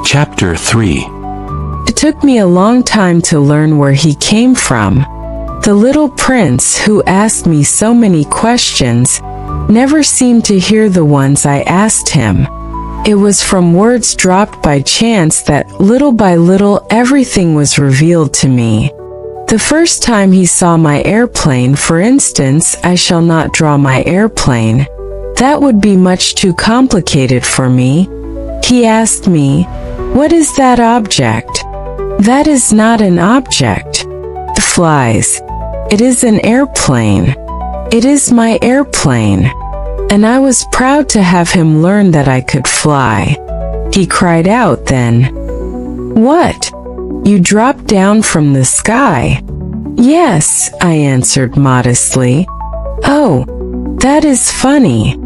Chapter 3. It took me a long time to learn where he came from. The little prince, who asked me so many questions, never seemed to hear the ones I asked him. It was from words dropped by chance that, little by little, everything was revealed to me. The first time he saw my airplane, for instance, I shall not draw my airplane. That would be much too complicated for me. He asked me, "What is that object?" "That is not an object. It flies. It is an airplane. It is my airplane." And I was proud to have him learn that I could fly. He cried out then, "What? You dropped down from the sky?" "Yes," I answered modestly. "Oh, that is funny."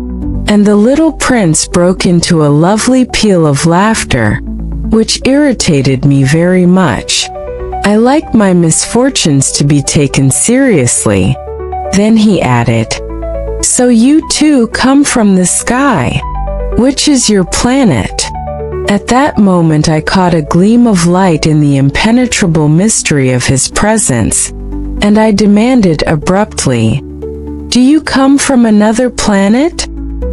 And the little prince broke into a lovely peal of laughter, which irritated me very much. I like my misfortunes to be taken seriously. Then he added, "So you too come from the sky. Which is your planet?" At that moment I caught a gleam of light in the impenetrable mystery of his presence, and I demanded abruptly, "Do you come from another planet?"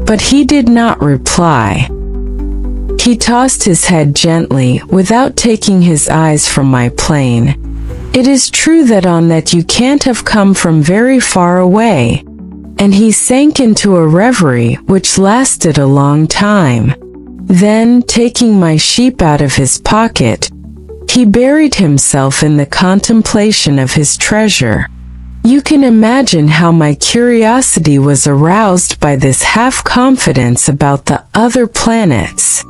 But he did not reply. He tossed his head gently, without taking his eyes from my plane. "It is true that on that you can't have come from very far away." And he sank into a reverie which lasted a long time. Then, taking my sheep out of his pocket, he buried himself in the contemplation of his treasure. You can imagine how my curiosity was aroused by this half-confidence about the other planets.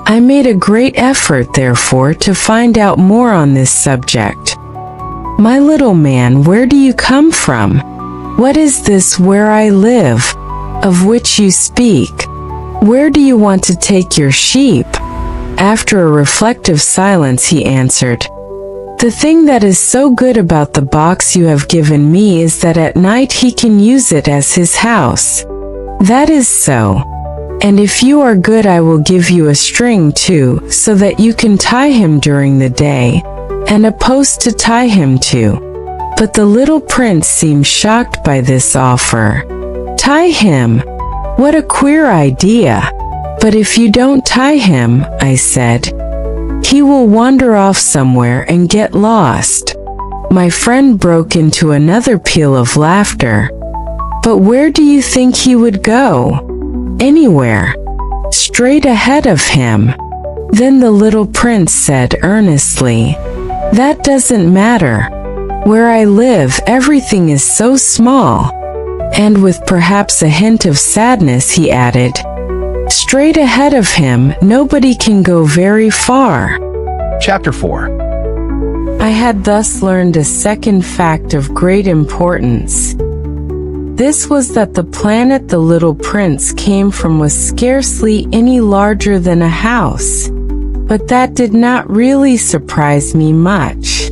I made a great effort, therefore, to find out more on this subject. "My little man, where do you come from? What is this where I live, of which you speak? Where do you want to take your sheep?" After a reflective silence he answered, "The thing that is so good about the box you have given me is that at night he can use it as his house." "That is so. And if you are good I will give you a string too, so that you can tie him during the day, and a post to tie him to." But the little prince seemed shocked by this offer. "Tie him? What a queer idea! But if you don't tie him," I said, "he will wander off somewhere and get lost." My friend broke into another peal of laughter. "But where do you think he would go?" "Anywhere. Straight ahead of him." Then the little prince said earnestly, "That doesn't matter. Where I live, everything is so small." And with perhaps a hint of sadness he added, "Straight ahead of him, nobody can go very far." Chapter 4. I had thus learned a second fact of great importance. This was that the planet the little prince came from was scarcely any larger than a house. But that did not really surprise me much.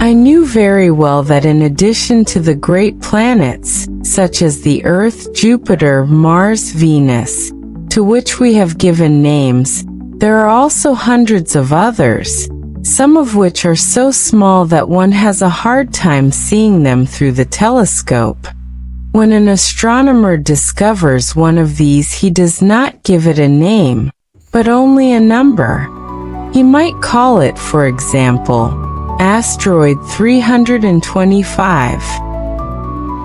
I knew very well that in addition to the great planets, such as the Earth, Jupiter, Mars, Venus, to which we have given names, there are also hundreds of others, some of which are so small that one has a hard time seeing them through the telescope. When an astronomer discovers one of these, he does not give it a name, but only a number. He might call it, for example, Asteroid 325.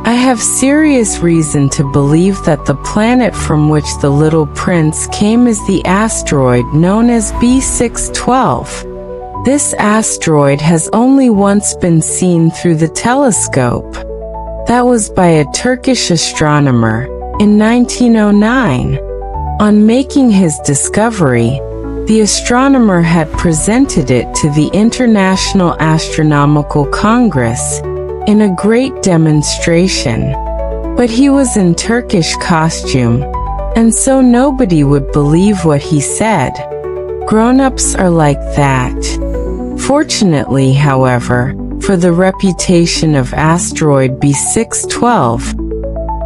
I have serious reason to believe that the planet from which the little prince came is the asteroid known as B612. This asteroid has only once been seen through the telescope. That was by a Turkish astronomer in 1909. On making his discovery, the astronomer had presented it to the International Astronomical Congress in a great demonstration. But he was in Turkish costume, and so nobody would believe what he said. Grown-ups are like that. Fortunately, however, for the reputation of asteroid B612,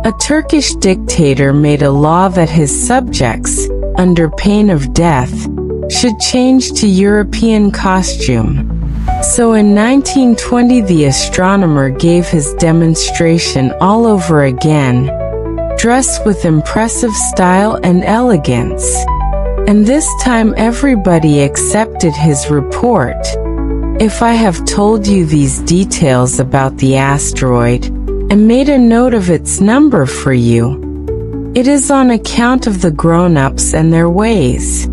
a Turkish dictator made a law that his subjects, under pain of death, should change to European costume. So in 1920 the astronomer gave his demonstration all over again, dressed with impressive style and elegance. And this time everybody accepted his report. If I have told you these details about the asteroid, and made a note of its number for you, it is on account of the grown-ups and their ways.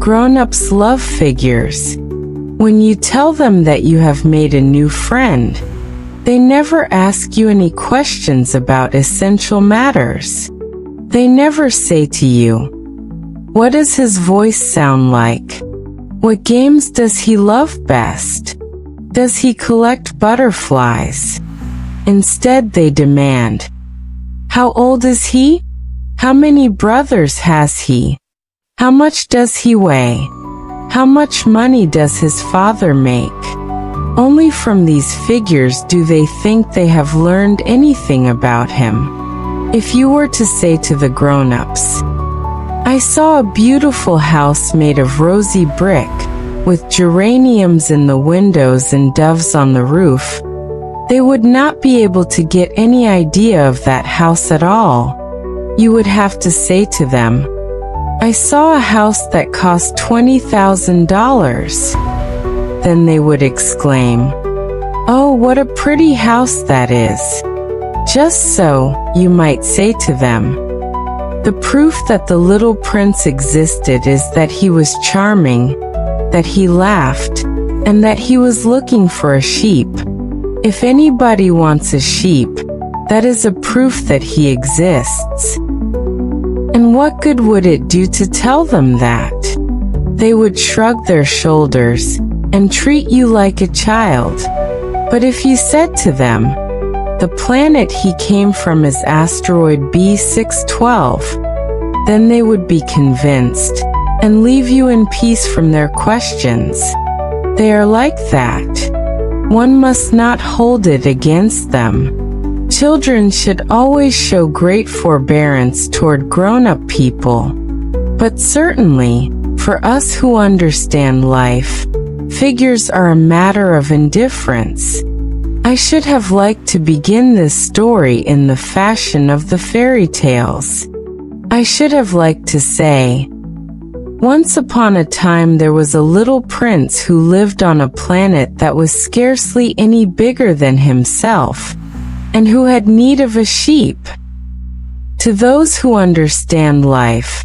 Grown-ups love figures. When you tell them that you have made a new friend, they never ask you any questions about essential matters. They never say to you, "What does his voice sound like? What games does he love best? Does he collect butterflies?" Instead they demand, "How old is he? How many brothers has he? How much does he weigh? How much money does his father make?" Only from these figures do they think they have learned anything about him. If you were to say to the grown-ups, "I saw a beautiful house made of rosy brick, with geraniums in the windows and doves on the roof," they would not be able to get any idea of that house at all. You would have to say to them, "I saw a house that cost $20,000. Then they would exclaim, "Oh, what a pretty house that is." Just so, you might say to them, "The proof that the little prince existed is that he was charming, that he laughed, and that he was looking for a sheep. If anybody wants a sheep, that is a proof that he exists." And what good would it do to tell them that? They would shrug their shoulders and treat you like a child. But if you said to them, "The planet he came from is asteroid B612, then they would be convinced and leave you in peace from their questions. They are like that. One must not hold it against them. Children should always show great forbearance toward grown-up people. But certainly, for us who understand life, figures are a matter of indifference. I should have liked to begin this story in the fashion of the fairy tales. I should have liked to say, "Once upon a time there was a little prince who lived on a planet that was scarcely any bigger than himself, and who had need of a sheep." To those who understand life,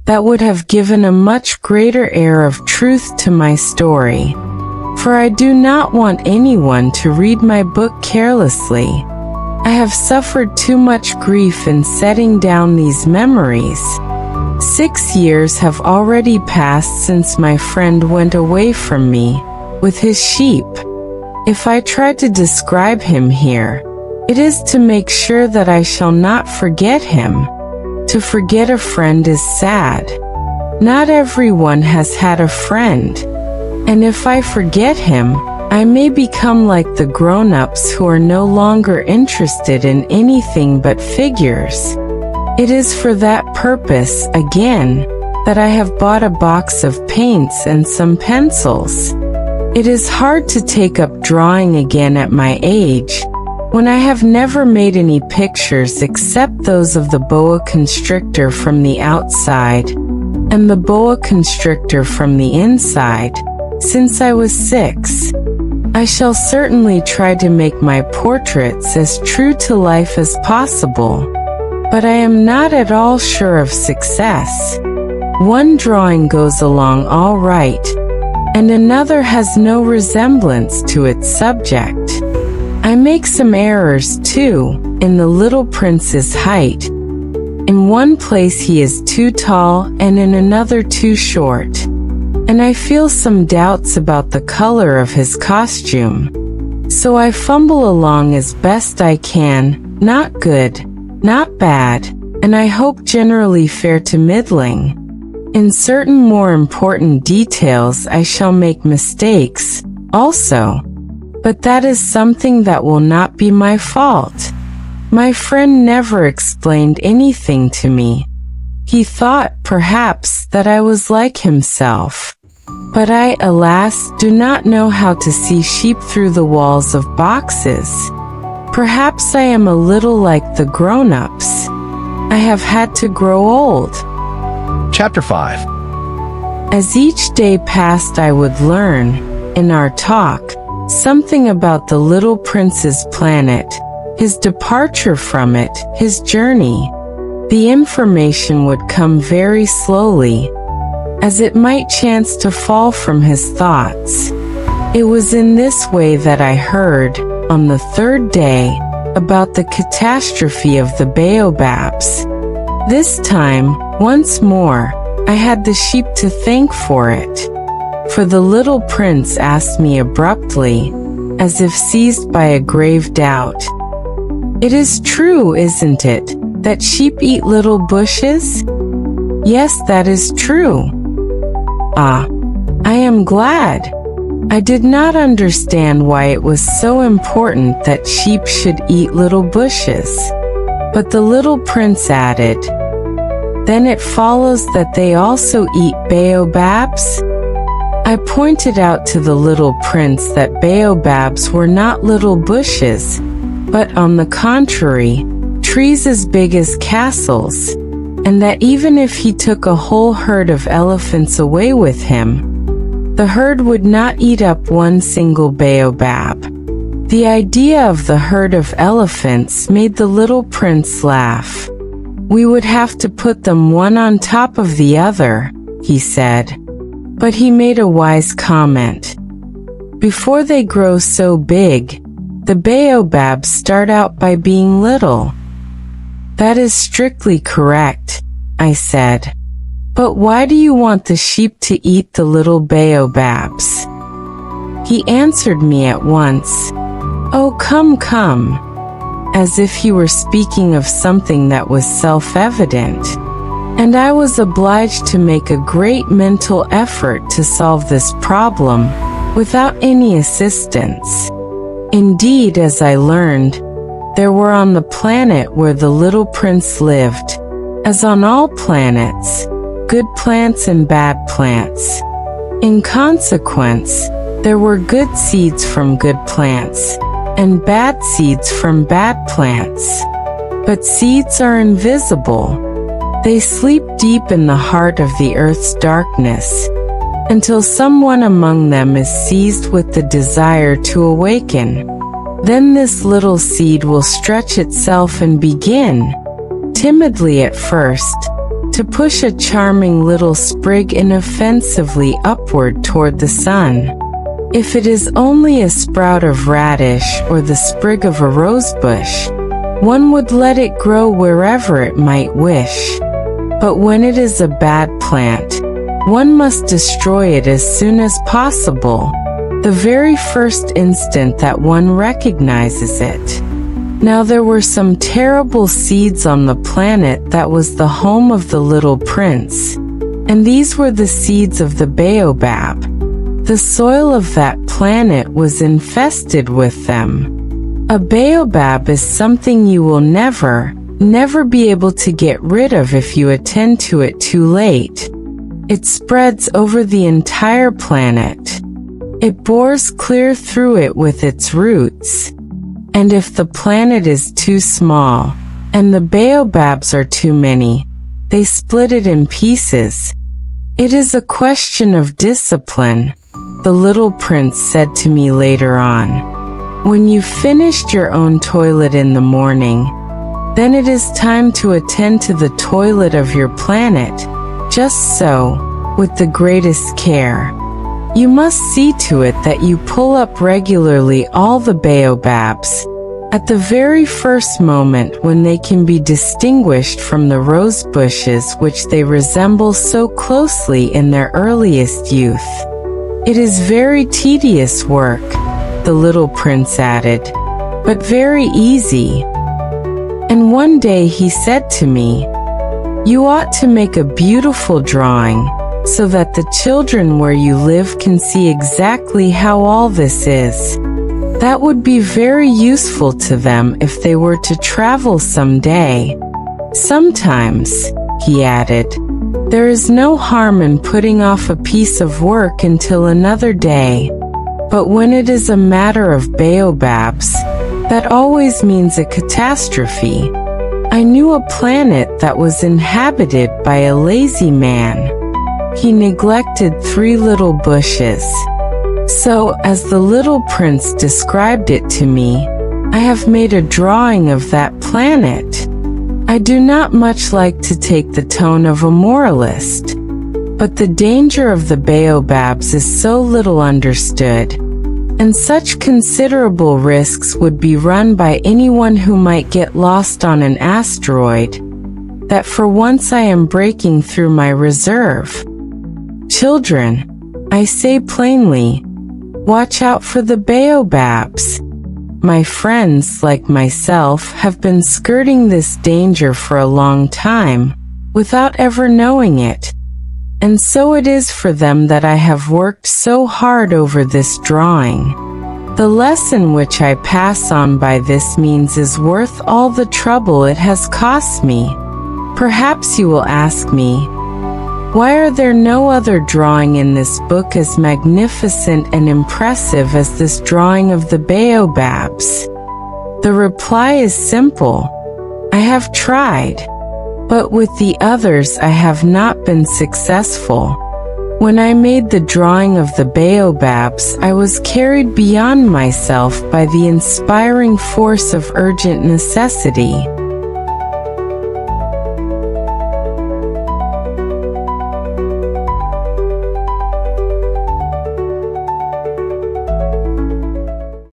that would have given a much greater air of truth to my story. For I do not want anyone to read my book carelessly. I have suffered too much grief in setting down these memories. 6 years have already passed since my friend went away from me, with his sheep. If I try to describe him here, it is to make sure that I shall not forget him. To forget a friend is sad. Not everyone has had a friend. And if I forget him, I may become like the grown-ups who are no longer interested in anything but figures. It is for that purpose, again, that I have bought a box of paints and some pencils. It is hard to take up drawing again at my age, when I have never made any pictures except those of the boa constrictor from the outside, and the boa constrictor from the inside, since I was 6. I shall certainly try to make my portraits as true to life as possible, but I am not at all sure of success. One drawing goes along all right, and another has no resemblance to its subject. I make some errors, too, in the little prince's height. In one place he is too tall and in another too short. And I feel some doubts about the color of his costume. So I fumble along as best I can, not good, not bad, and I hope generally fair to middling. In certain more important details I shall make mistakes, also. But that is something that will not be my fault. My friend never explained anything to me. He thought, perhaps, that I was like himself. But I, alas, do not know how to see sheep through the walls of boxes. Perhaps I am a little like the grown-ups. I have had to grow old. Chapter 5. As each day passed, I would learn, in our talk, something about the little prince's planet, his departure from it, his journey. The information would come very slowly, as it might chance to fall from his thoughts. It was in this way that I heard, on the third day, about the catastrophe of the baobabs. This time, once more, I had the sheep to thank for it. For the little prince asked me abruptly, as if seized by a grave doubt, "It is true, isn't it, that sheep eat little bushes?" "Yes, that is true." "Ah, I am glad." I did not understand why it was so important that sheep should eat little bushes. But the little prince added, "Then it follows that they also eat baobabs?" I pointed out to the little prince that baobabs were not little bushes, but on the contrary, trees as big as castles, and that even if he took a whole herd of elephants away with him, the herd would not eat up one single baobab. The idea of the herd of elephants made the little prince laugh. "We would have to put them one on top of the other," he said. But he made a wise comment. "Before they grow so big, the baobabs start out by being little." "That is strictly correct," I said. "But why do you want the sheep to eat the little baobabs?" He answered me at once, "Oh, come, come," as if he were speaking of something that was self-evident. And I was obliged to make a great mental effort to solve this problem, without any assistance. Indeed, as I learned, there were on the planet where the little prince lived, as on all planets, good plants and bad plants. In consequence, there were good seeds from good plants, and bad seeds from bad plants. But seeds are invisible. They sleep deep in the heart of the earth's darkness, until someone among them is seized with the desire to awaken. Then this little seed will stretch itself and begin, timidly at first, to push a charming little sprig inoffensively upward toward the sun. If it is only a sprout of radish or the sprig of a rosebush, one would let it grow wherever it might wish. But when it is a bad plant, one must destroy it as soon as possible, the very first instant that one recognizes it. Now there were some terrible seeds on the planet that was the home of the little prince, and these were the seeds of the baobab. The soil of that planet was infested with them. A baobab is something you will never be able to get rid of if you attend to it too late. It spreads over the entire planet. It bores clear through it with its roots. And if the planet is too small, and the baobabs are too many, they split it in pieces. It is a question of discipline, the little prince said to me later on. When you've finished your own toilet in the morning, then it is time to attend to the toilet of your planet, just so, with the greatest care. You must see to it that you pull up regularly all the baobabs, at the very first moment when they can be distinguished from the rose bushes which they resemble so closely in their earliest youth. It is very tedious work, the little prince added, but very easy. And one day he said to me, "You ought to make a beautiful drawing, so that the children where you live can see exactly how all this is. That would be very useful to them if they were to travel someday. Sometimes," he added, There is no harm in putting off a piece of work until another day, but when it is a matter of baobabs, that always means a catastrophe. I knew a planet that was inhabited by a lazy man. He neglected 3 little bushes. So, as the little prince described it to me, I have made a drawing of that planet. I do not much like to take the tone of a moralist, but the danger of the baobabs is so little understood, and such considerable risks would be run by anyone who might get lost on an asteroid, that for once I am breaking through my reserve. Children, I say plainly, watch out for the baobabs. My friends, like myself, have been skirting this danger for a long time, without ever knowing it. And so it is for them that I have worked so hard over this drawing. The lesson which I pass on by this means is worth all the trouble it has cost me. Perhaps you will ask me, why are there no other drawing in this book as magnificent and impressive as this drawing of the baobabs? The reply is simple. I have tried, but with the others I have not been successful. When I made the drawing of the baobabs, I was carried beyond myself by the inspiring force of urgent necessity.